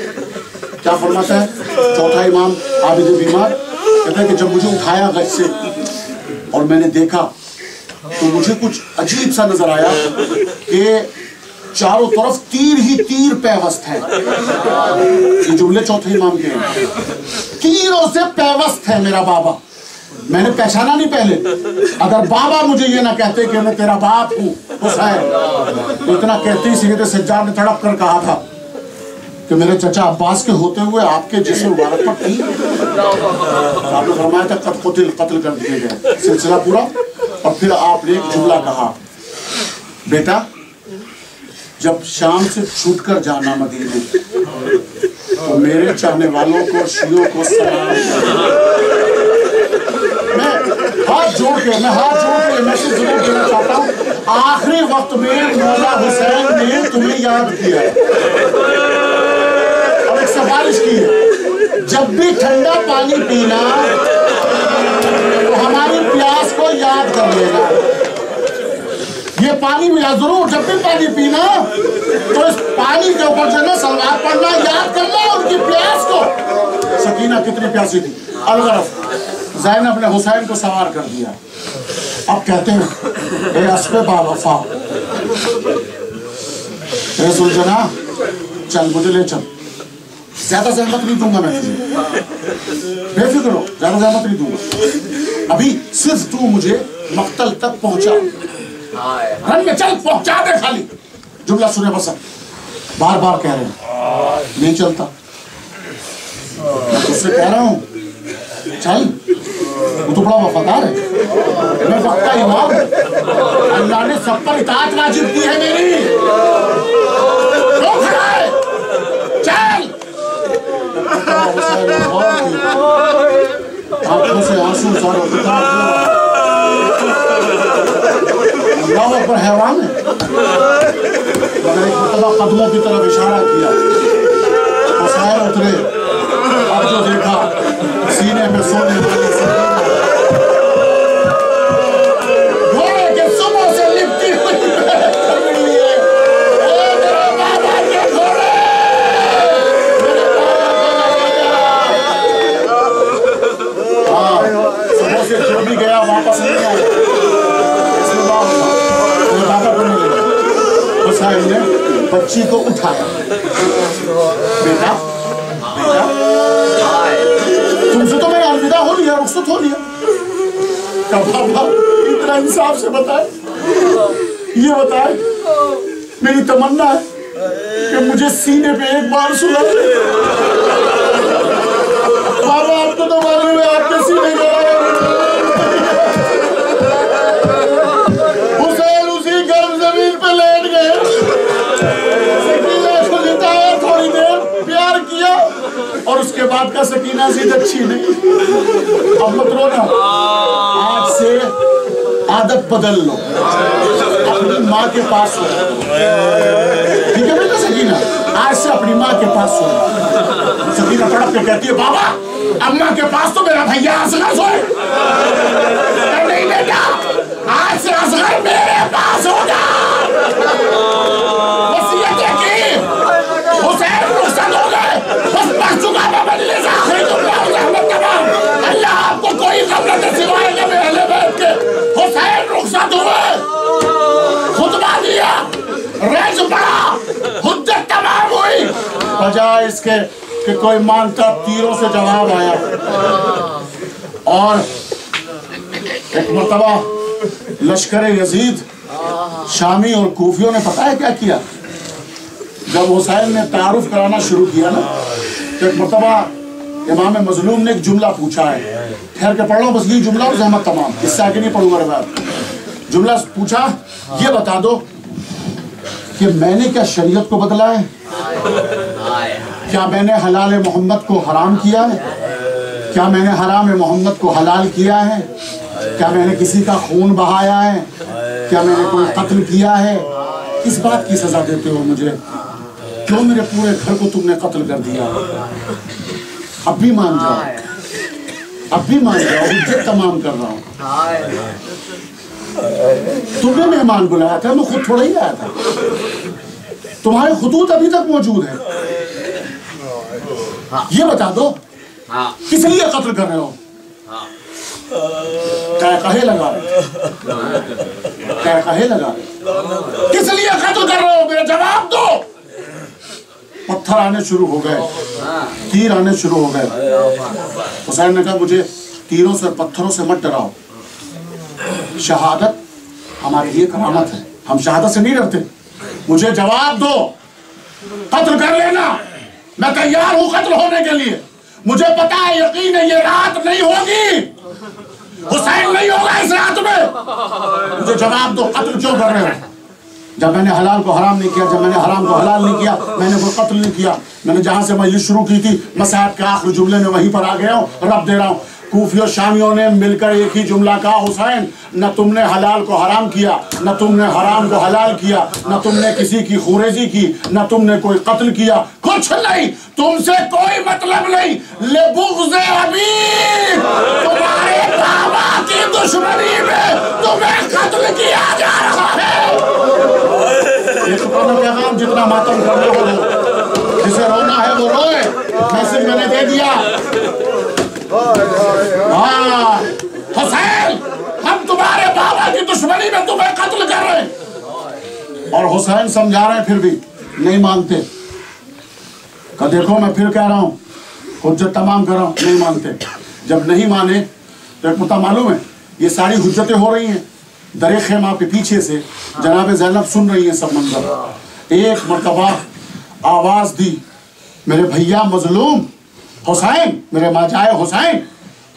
क्या फरमाता है चौथा इमाम आबिद बीमार, कहता है कि जब मुझे उठाया गश से और मैंने देखा तो मुझे कुछ अजीब सा नजर आया कि चारों तरफ तीर ही तीर पैवस्त है। ये जुमले चौथे इमाम के हैं, तीरों से पैवस्त है मेरा बाबा। मैंने पहचाना नहीं पहले, अगर बाबा मुझे ये ना कहते कि मैं तेरा बाप हूँ हुसैन, तो इतना कहते ही सैयद सज्जाद ने तड़प कर कहा था कि मेरे चचा अब्बास के होते हुए आपके जिस्म मुबारक पर थी। आपने फरमाया था कत्ल कर दिए गए, सिलसिला पूरा। और फिर आपने एक जुमला कहा, बेटा जब शाम से छूट कर जाना मदीने, तो मेरे चाहने वालों को शियों को सलाम। मैं हाथ जोड़ के मैसेज जरूर देना चाहता हूँ, आखिरी वक्त में मौला हुसैन ने तुम्हें याद किया और एक सिफारिश की है, जब भी ठंडा पानी पीना तो हमारी प्यास को याद कर लेना। ये पानी मिला जरूर, जब भी पानी पीना तो इस पानी के ऊपर जो है सलवार पढ़ना, याद करना उनकी प्यास को। सकीना कितनी प्यासी थी। अलगरफ ज़ैनब ने हुसैन को सवार कर दिया। अब कहते हैं ए अस्बे बावफा, ए सुलझना चल मुझे ले चल, ज्यादा जहमत नहीं दूंगा मैं तुझे, बेफिक्र हो, ज्यादा जहमत नहीं दूंगा, अभी सिर्फ तू मुझे मक्तल तक पहुंचा, रन में चल पहुंचा दे खाली। जुमला सुने बस, बार बार कह रहे हैं नहीं चलता, मैं तुझसे कह रहा हूं चल, वो तो बड़ा वफादार है, मैं वक्त का इमाम, अल्लाह ने सब पर इताअत वाजिब की है मेरी, रोक खड़ा है, चल। आंखों से आंसू सारा अल्लाह पर हैवान है, मगर एक मरतबा कदमों की तरफ इशारा किया, हुसैन उतरे, अब जो देखा सीने में सोने वाली हुसैन ने बच्ची को उठाया। बेटा बेटा तुमसे तो मैंने अलविदा हो लिया, रुखसत हो लिया। बाबा इतना इंसाफ से बताए, ये बताए मेरी तमन्ना है कि मुझे सीने पे एक बार सुना। बाबा आपको तो मालूम है आपके सीने का हुसैन उसी गर्म जमीन पे लेट गए। सकीना को लिटाया, थोड़ी देर प्यार किया और उसके बाद का सकीना जिद अच्छी नहीं। अब मत रोना, आज से आदत बदल लो, अपनी माँ के पास हो। ठीक है बेटा सकीना, आज से अपनी माँ के पास हो। सकीना तड़प के कहती है बाबा अम्मा के पास तो मेरा भैया असगर सोए। नहीं बेटा, आज से असगर मेरे पास होगा। वसीयत की हुसैन रुखसत हो गए, बस पढ़ चुका मैं मजलिस आखिरी जुमला तमाम। अल्लाह आपको कोई गम न सिवाय के अहले बैत के। हुसैन रुखसत हुए, खुतबा दिया, रज पड़ा, हुज्जत तमाम हुई। बजाय इसके कि कोई मानता तीरों से जवाब आया। और एक मर्तबा लश्कर यजीद शामी और कूफियों ने पता है क्या किया? जब हुसैन ने तारुफ कराना शुरू किया ना, तो एक मर्तबा इमाम मजलूम ने एक जुमला पूछा है, ठहर के पढ़ लो बस ये जुमला और जहमत तमाम, इससे आगे नहीं पढ़ूंगा बात। जुमला पूछा, ये बता दो कि मैंने क्या शरीयत को बदला है? क्या मैंने हलाल मोहम्मद को हराम किया है? क्या मैंने हराम मोहम्मद को हलाल किया है? क्या मैंने किसी का खून बहाया है? क्या मैंने कोई कत्ल किया है? किस बात की सजा देते हो मुझे? क्यों मेरे पूरे घर को तुमने कत्ल कर दिया? अब भी मान जाओ, अब भी मान जाओ, हुज्जत तमाम कर रहा हूँ। तुमने मेहमान बुलाया था, मैं खुद थोड़ा ही आया था। तुम्हारे खुतूत अभी तक मौजूद है। ये बता दो किस लिए कत्ल कर रहे हो? कहे लगा रहे, कहे लगा रहे, किस लिए कत्ल कर रहे हो? मेरा जवाब दो। पत्थर आने शुरू हो गए, तीर आने शुरू हो गए। हुसैन ने कहा मुझे तीरों से पत्थरों से मत डराओ, शहादत हमारे लिए करामत है, हम शहादत से नहीं डरते। मुझे जवाब दो, कत्ल कर लेना, मैं तैयार हूं कत्ल होने के लिए। मुझे पता है, यकीन है, ये रात नहीं होगी, हुसैन नहीं होगा इस रात में। मुझे जवाब दो, कत्ल क्यों कर रहे हो? जब मैंने हलाल को हराम नहीं किया, जब मैंने हराम को हलाल नहीं किया, मैंने कोई कत्ल नहीं किया। मैंने जहां से मजलिस शुरू की थी, मैं साहब के आखिरी जुमले में वहीं पर आ गया हूँ, रब दे रहा हूँ। कूफियों शामियों ने मिलकर एक ही जुमला कहा, हुसैन न तुमने हलाल को हराम किया, न तुमने हराम को हलाल किया, न तुमने किसी की खुरेजी की, न तुमने कोई कत्ल किया, कुछ नहीं, तुमसे कोई मतलब नहीं। ले बुग़्ज़े अमीर, तुम्हारे बाबा की दुश्मनी में तुम्हें कत्ल किया जा रहा है। ये पैगाम जितना मातम करना हो, जिसे रोना है वो रोए, मैसेज मैंने दे दिया। हाँ हुसैन, हम तुम्हारे बाबा की दुश्मनी में तुम्हें कत्ल कर रहे हैं। और हुसैन समझा रहे हैं, फिर भी नहीं मानते। कहा देखो मैं फिर कह रहा हूँ, हुज्जत तमाम कर रहा हूँ, नहीं मानते। जब नहीं माने तो एक मुद्दा मालूम है, ये सारी हुज्जतें हो रही हैं दरे खेमा के पीछे से, जनाब ज़ैनब सुन रही है सब मंजर। एक मर्तबा आवाज दी, मेरे भैया मजलूम हुसैन, मेरे माजाए हुसैन,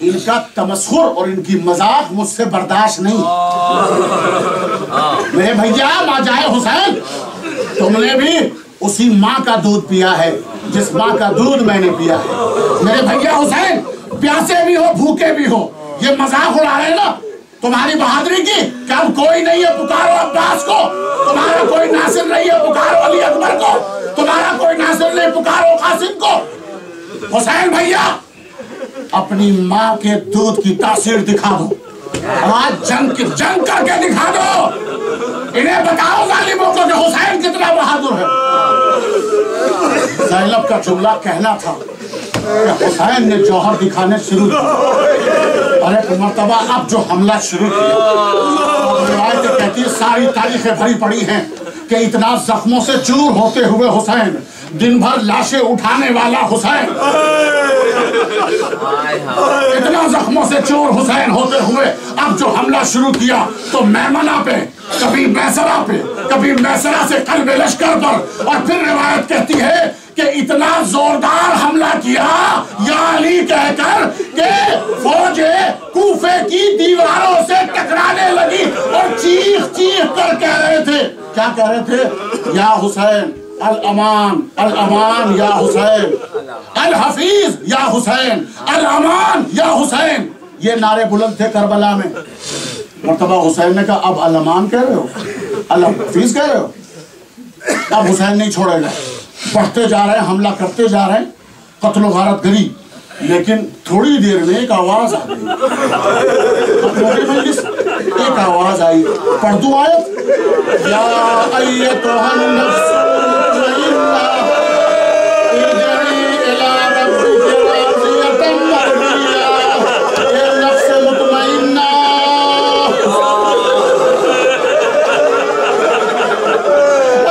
इनका तमस्खुर और इनकी मजाक मुझसे बर्दाश्त नहीं। मेरे भैया माजाए हुसैन, तुमने भी उसी माँ का दूध पिया है जिस माँ का दूध मैंने पिया है। मेरे भैया हुसैन, प्यासे भी हो भूखे भी हो, ये मजाक उड़ा रहे ना तुम्हारी बहादुरी की, क्या हम कोई नहीं है पुकारो अब्बास को, तुम्हारा कोई नासिर नहीं है पुकारो अली अकबर को, तुम्हारा कोई नासिर नहीं पुकारो कासिम को। हुसैन भैया, अपनी माँ के दूध की तासीर दिखा दो, आज जंग करके दिखा दो। इन्हें बताओ जालिमों को कि हुसैन कितना बहादुर है। ज़ैनब का जुमला कहना था कि हुसैन ने जौहर दिखाने शुरू किया। और एक मर्तबा अब जो हमला शुरू किया, रिवायतें कहती है सारी तारीखें भरी पड़ी हैं, कि इतना जख्मों से चूर होते हुए हुसैन, दिन भर लाशें उठाने वाला हुसैन, इतना जख्मों से चूर हुसैन होते हुए अब जो हमला शुरू किया तो मैमना पे, कभी मैसरा पे, कभी मैसरा से कल्ब लश्कर पर, और फिर रिवायत कहती है कि इतना जोरदार हमला किया या अली कहकर के फौजे कूफे की दीवारों से टकराने लगी और चीख चीख कर कह रहे थे, क्या कह रहे थे? या हुसैन अल अमान, अल अमान या हुसैन, अल हफीज या हुसैन, अल अमान या हुसैन। ये नारे बुलंद थे करबला में। मर्तबा हुसैन ने कहा अब अल अमान कह रहे हो, अल हफीज कह रहे हो? अब हुसैन नहीं छोड़ेगा, बढ़ते जा रहे हैं, हमला करते जा रहे हैं, कत्लो गारत गरी। लेकिन थोड़ी देर में एक आवाज आ गई, एक आवाज आई, पढ़ दूं आयत? या अय्यतुहन नफ्स मुतमइन्ना इरजिई इला रब्बिकी राज़ियतन मर्दिया। ये नफ्स मुतमइन्ना,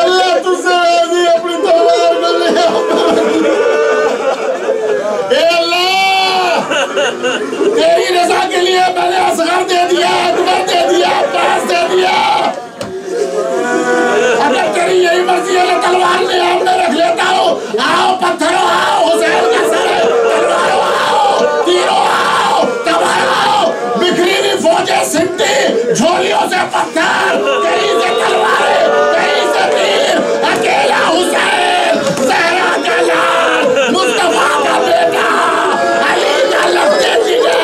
अल्लाह तुझसे राज़ी अपनी तलवार में ले आ। तेरी रजा के लिए मैंने असगर दे दिया, अकबर दे दिया, अब्बास दे दिया। अगर तेरी यही मर्जी है तलवार ले आओ, मैं रख लेता हूँ। आओ पत्थरों आओ, हुसैन का सर है, तलवारों आओ, तीरों आओ, तलवार आओ, बिखरी हुई फौजें सिमटी, झोलियों से पत्थर, कहीं से तलवारें, कहीं से तीर, अकेला हुसैन, ज़हरा का लाल, मुस्तफा का बेटा, अली का लफ्ज़े जिगर,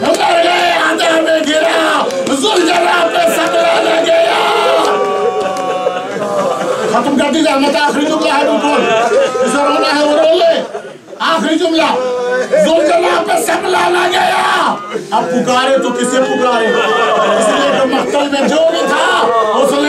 मर गए, आधा में गिरा, ज़ुलज़ला पे सबला लग गया। खत्म कर दी रहमत, आखिरी जुमला है, बिल्कुल इसे रोना है वो रो ले। आखिरी जुमला, ज़ुलज़ला पे सबला लग गया। अब पुकारे तो किसे पुकारे? इसलिए तो मक्तल में जो भी था उसने